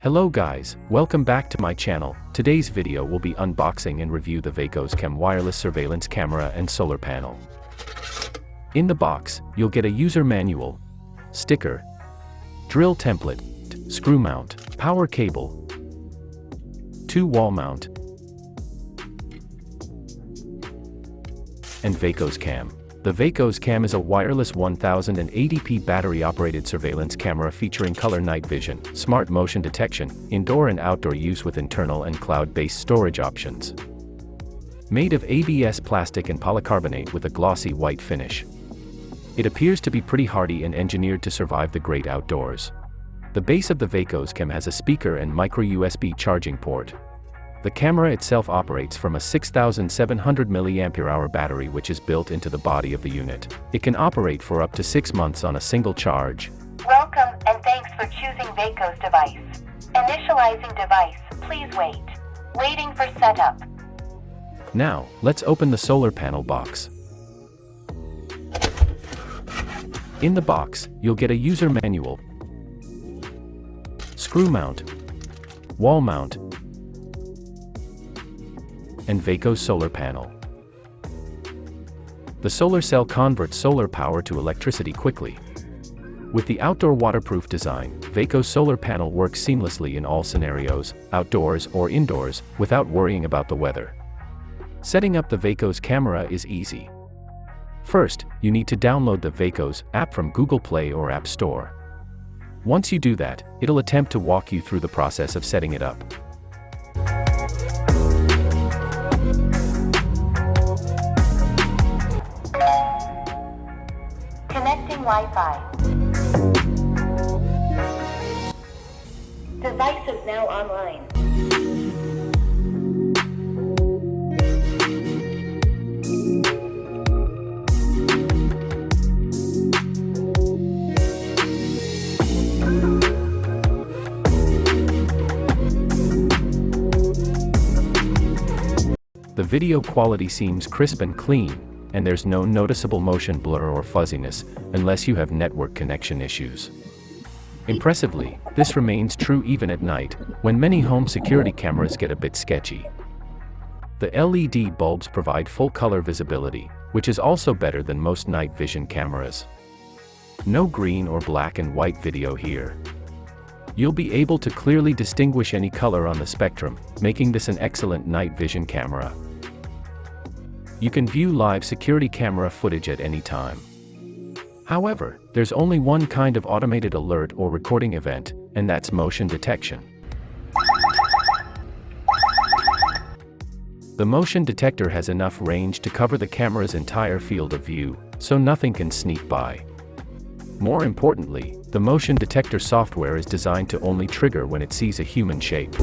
Hello guys, welcome back to my channel. Today's video will be unboxing and review the Vacos Cam wireless surveillance camera and solar panel. In the box, you'll get a user manual, sticker, drill template, screw mount, power cable, 2 wall mount, and Vacos Cam. The Vacos Cam is a wireless 1080p battery-operated surveillance camera featuring color night vision, smart motion detection, indoor and outdoor use with internal and cloud-based storage options. Made of ABS plastic and polycarbonate with a glossy white finish. It appears to be pretty hardy and engineered to survive the great outdoors. The base of the Vacos Cam has a speaker and micro USB charging port. The camera itself operates from a 6700 mAh battery which is built into the body of the unit. It can operate for up to 6 months on a single charge. Welcome and thanks for choosing Vacos device. Initializing device, please wait. Waiting for setup. Now, let's open the solar panel box. In the box, you'll get a user manual, screw mount, wall mount, and Vacos solar panel. The solar cell converts solar power to electricity quickly. With the outdoor waterproof design, Vacos solar panel works seamlessly in all scenarios, outdoors or indoors, without worrying about the weather. Setting up the Vacos camera is easy. First, you need to download the Vacos app from Google Play or App Store. Once you do that, it'll attempt to walk you through the process of setting it up. Connecting Wi-Fi. Device is now online. The video quality seems crisp and clean, and there's no noticeable motion blur or fuzziness, unless you have network connection issues. Impressively, this remains true even at night, when many home security cameras get a bit sketchy. The LED bulbs provide full color visibility, which is also better than most night vision cameras. No green or black and white video here. You'll be able to clearly distinguish any color on the spectrum, making this an excellent night vision camera. You can view live security camera footage at any time. However, there's only one kind of automated alert or recording event, and that's motion detection. The motion detector has enough range to cover the camera's entire field of view, so nothing can sneak by. More importantly, the motion detector software is designed to only trigger when it sees a human shape.